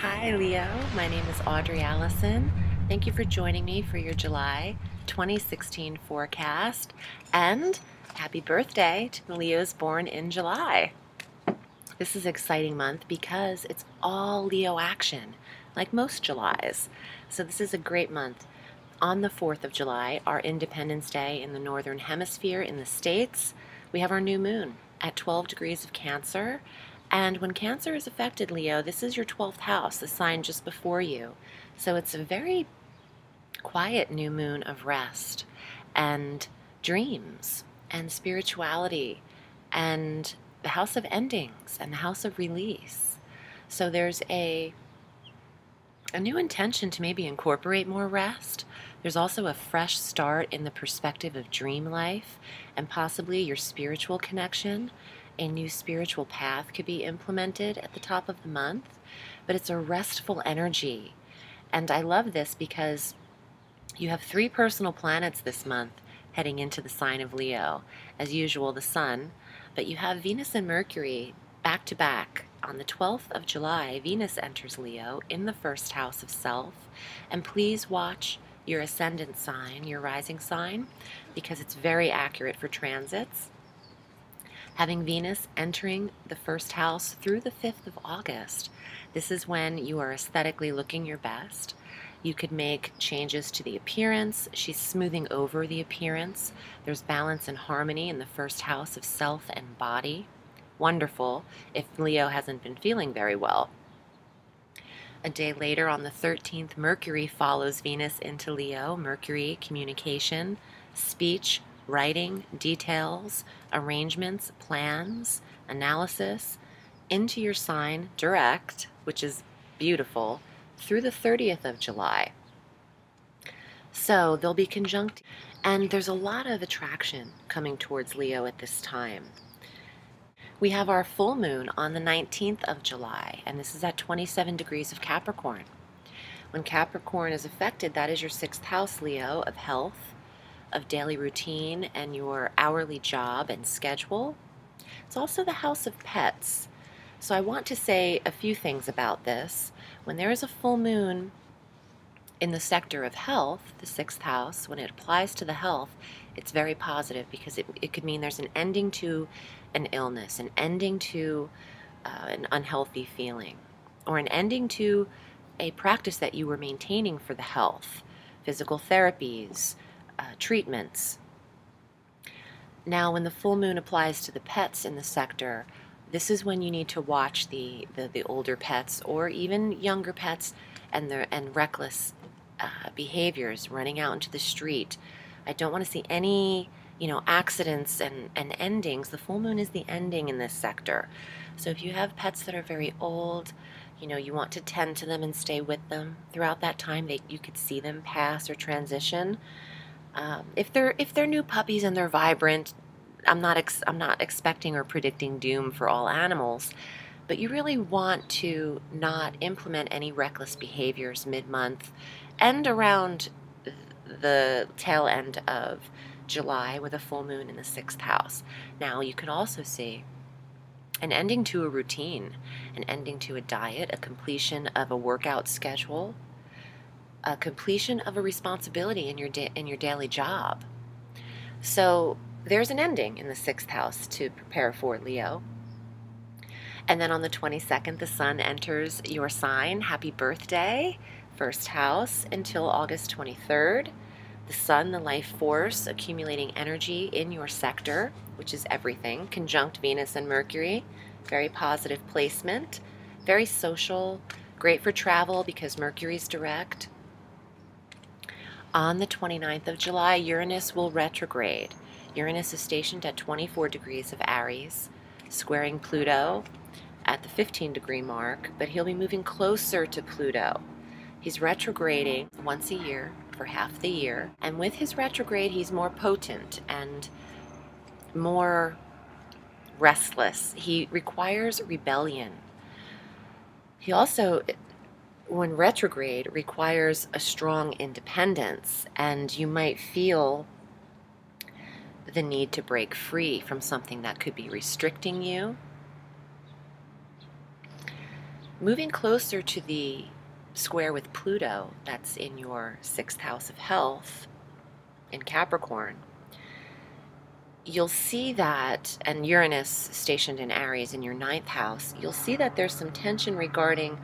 Hi Leo, my name is Audrey Alison. Thank you for joining me for your July 2016 forecast, and happy birthday to the Leos born in July. This is an exciting month because it's all Leo action, like most Julys. So this is a great month. On the 4th of July, our Independence Day in the Northern Hemisphere in the States, we have our new moon at 12 degrees of Cancer. And when Cancer is affected, Leo, this is your 12th house, the sign just before you. So it's a very quiet new moon of rest and dreams and spirituality and the house of endings and the house of release. So there's a new intention to maybe incorporate more rest. There's also a fresh start in the perspective of dream life and possibly your spiritual connection. A new spiritual path could be implemented at the top of the month, but it's a restful energy. And I love this because you have 3 personal planets this month heading into the sign of Leo. As usual, the Sun, but you have Venus and Mercury back to back. On the 12th of July, Venus enters Leo in the first house of self. And please watch your ascendant sign, your rising sign, because it's very accurate for transits. Having Venus entering the first house through the 5th of August, this is when you are aesthetically looking your best. You could make changes to the appearance. She's smoothing over the appearance. There's balance and harmony in the first house of self and body. Wonderful if Leo hasn't been feeling very well. A day later, on the 13th, Mercury follows Venus into Leo. Mercury, communication, speech, writing, details, arrangements, plans, analysis, into your sign direct, which is beautiful, through the 30th of July. So they'll be conjunct, and there's a lot of attraction coming towards Leo at this time. We have our full moon on the 19th of July, and this is at 27 degrees of Capricorn. When Capricorn is affected, that is your 6th house, Leo, of health, of daily routine, and your hourly job and schedule. It's also the house of pets. So I want to say a few things about this. When there is a full moon in the sector of health, the 6th house, when it applies to the health, it's very positive because it could mean there's an ending to an illness, an ending to an unhealthy feeling, or an ending to a practice that you were maintaining for the health, physical therapies, treatments. Now, when the full moon applies to the pets in the sector, this is when you need to watch the older pets or even younger pets and reckless behaviors, running out into the street. I don't want to see any accidents and endings. The full moon is the ending in this sector. So if you have pets that are very old, you want to tend to them and stay with them throughout that time. You could see them pass or transition. If they're new puppies and they're vibrant, I'm not expecting or predicting doom for all animals, but you really want to not implement any reckless behaviors mid-month and around the tail end of July with a full moon in the 6th house. Now, you can also see an ending to a routine, an ending to a diet, a completion of a workout schedule, a completion of a responsibility in your daily job. So there's an ending in the 6th house to prepare for, Leo. And then on the 22nd, the Sun enters your sign. Happy birthday, 1st house, until August 23rd. The Sun, the life force, accumulating energy in your sector, which is everything, conjunct Venus and Mercury. Very positive placement, very social, great for travel because Mercury's direct. On the 29th of July, Uranus will retrograde. Uranus is stationed at 24 degrees of Aries, squaring Pluto at the 15-degree mark, but he'll be moving closer to Pluto. He's retrograding once a year for half the year, and with his retrograde, he's more potent and more restless. He requires rebellion. He also, when retrograde, requires a strong independence, and you might feel the need to break free from something that could be restricting you. Moving closer to the square with Pluto, that's in your 6th house of health in Capricorn, you'll see that, and Uranus stationed in Aries in your 9th house, you'll see that there's some tension regarding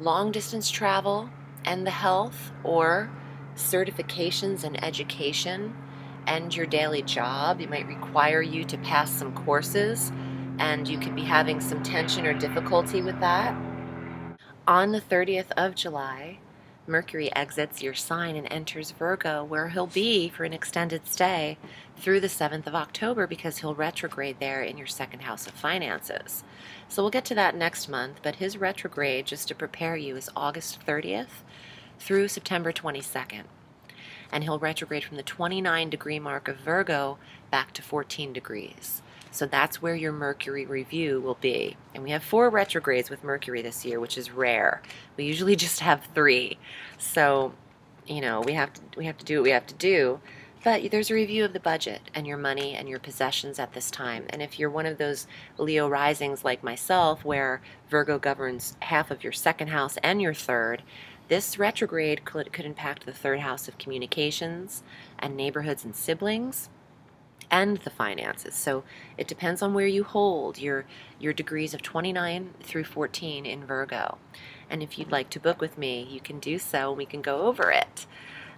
long distance travel and the health, or certifications and education and your daily job. It might require you to pass some courses, and you could be having some tension or difficulty with that. On the 30th of July, Mercury exits your sign and enters Virgo, where he'll be for an extended stay through the 7th of October, because he'll retrograde there in your 2nd house of finances. So we'll get to that next month, but his retrograde, just to prepare you, is August 30th through September 22nd. And he'll retrograde from the 29-degree mark of Virgo back to 14 degrees. So that's where your Mercury review will be. And we have 4 retrogrades with Mercury this year, which is rare. We usually just have 3. So, you know, we have to do what we have to do. But there's a review of the budget and your money and your possessions at this time. And if you're one of those Leo risings like myself, where Virgo governs half of your 2nd house and your 3rd, this retrograde could impact the 3rd house of communications and neighborhoods and siblings, and the finances. So it depends on where you hold your degrees of 29 through 14 in Virgo. And if you'd like to book with me, you can do so, and we can go over it.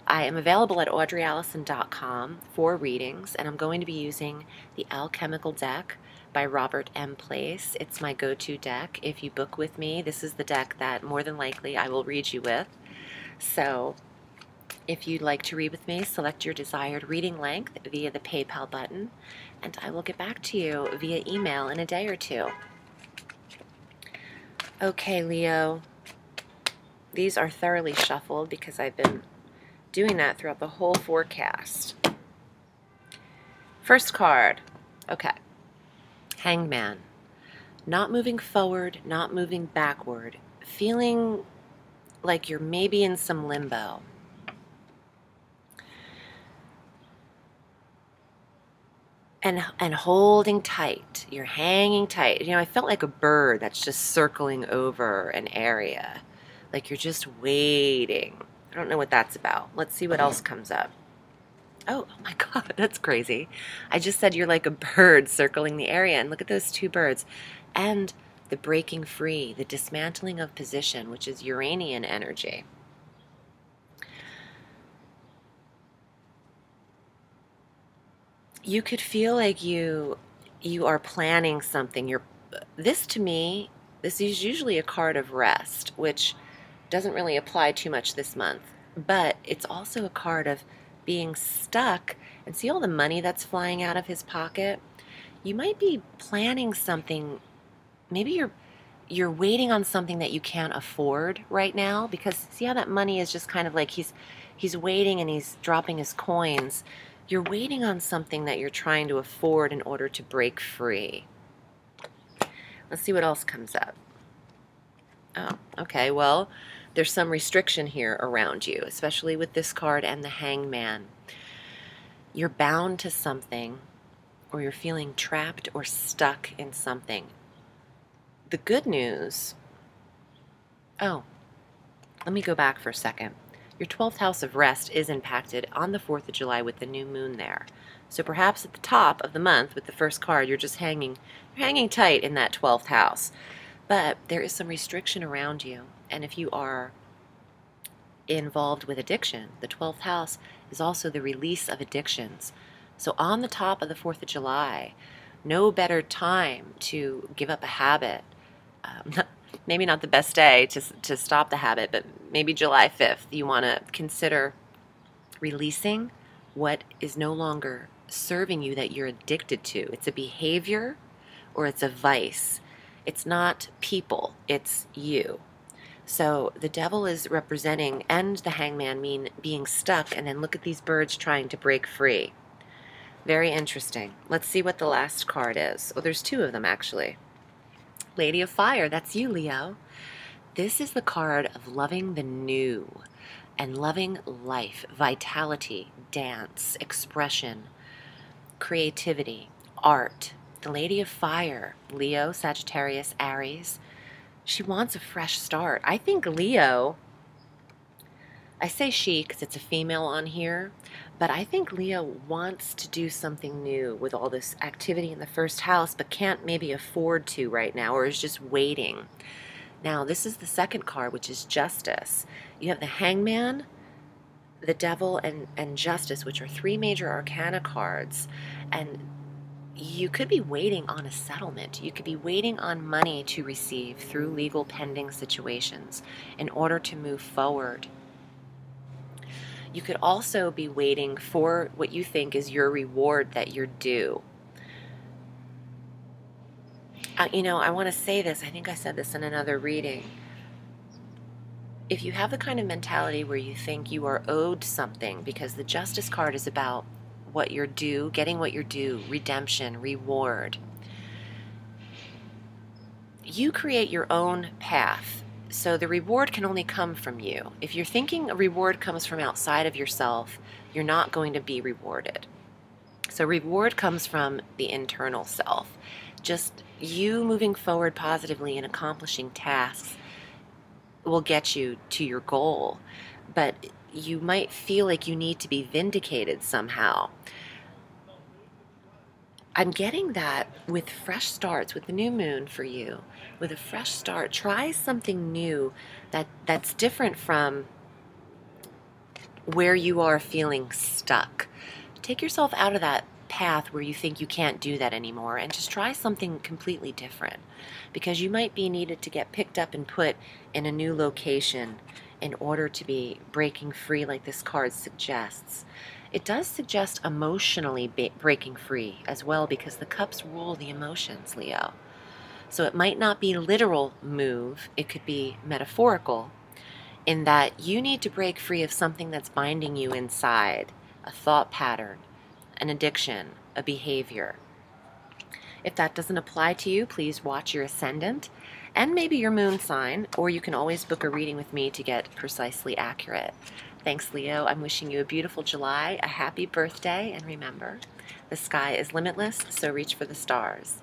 I am available at audreyallison.com for readings, and I'm going to be using the Alchemical deck by Robert M. Place. It's my go-to deck. If you book with me, this is the deck that more than likely I will read you with. So if you'd like to read with me, select your desired reading length via the PayPal button, and I will get back to you via email in a day or 2. Okay, Leo, these are thoroughly shuffled because I've been doing that throughout the whole forecast. First card, okay, Hanged Man. Not moving forward, not moving backward, feeling like you're maybe in some limbo. And holding tight. You're hanging tight. You know, I felt like a bird that's just circling over an area. Like you're just waiting. I don't know what that's about. Let's see what else comes up. Oh my God, that's crazy. I just said you're like a bird circling the area, and look at those 2 birds. And the breaking free, the dismantling of position, which is Uranian energy. You could feel like you are planning something. This, to me, this is usually a card of rest, which doesn't really apply too much this month, but it's also a card of being stuck. And see all the money that's flying out of his pocket? You might be planning something. Maybe you're waiting on something that you can't afford right now, because see how that money is just kind of like he's waiting and he's dropping his coins. You're waiting on something that you're trying to afford in order to break free. Let's see what else comes up. Oh, okay, well, there's some restriction here around you, especially with this card and the Hanged Man. You're bound to something, or you're feeling trapped or stuck in something. The good news... Oh, let me go back for a second. Your 12th house of rest is impacted on the 4th of July with the new moon there. So perhaps at the top of the month with the first card, you're just hanging tight in that 12th house. But there is some restriction around you. And if you are involved with addiction, the 12th house is also the release of addictions. So on the top of the 4th of July, no better time to give up a habit. Maybe not the best day to stop the habit, but maybe July 5th, you want to consider releasing what is no longer serving you that you're addicted to. It's a behavior or it's a vice. It's not people, it's you. So the devil is representing, and the Hangman mean being stuck, and then look at these birds trying to break free. Very interesting. Let's see what the last card is. Oh, there's 2 of them actually. Lady of Fire, that's you, Leo. This is the card of loving the new and loving life, vitality, dance, expression, creativity, art. The Lady of Fire, Leo, Sagittarius, Aries, She wants a fresh start. I think Leo, I say she because it's a female on here, but I think Leo wants to do something new with all this activity in the first house, but can't maybe afford to right now, or is just waiting. Now, this is the second card, which is Justice. You have the Hangman, the Devil, and Justice, which are three major arcana cards. And you could be waiting on a settlement. You could be waiting on money to receive through legal pending situations in order to move forward. You could also be waiting for what you think is your reward that you're due. I want to say this. I think I said this in another reading. If you have the kind of mentality where you think you are owed something, because the Justice card is about what you're due, getting what you're due, redemption, reward, you create your own path. So the reward can only come from you. If you're thinking a reward comes from outside of yourself, you're not going to be rewarded. So reward comes from the internal self. Just you moving forward positively and accomplishing tasks will get you to your goal. But you might feel like you need to be vindicated somehow. I'm getting that with fresh starts, with the new moon for you, with a fresh start. Try something new that's different from where you are feeling stuck. Take yourself out of that path where you think you can't do that anymore and just try something completely different, because you might be needed to get picked up and put in a new location in order to be breaking free like this card suggests. It does suggest emotionally breaking free as well, because the cups rule the emotions, Leo. So it might not be literal move, it could be metaphorical, in that you need to break free of something that's binding you inside, a thought pattern, an addiction, a behavior. If that doesn't apply to you, please watch your ascendant and maybe your moon sign, or you can always book a reading with me to get precisely accurate. Thanks, Leo. I'm wishing you a beautiful July, a happy birthday, and remember, the sky is limitless, so reach for the stars.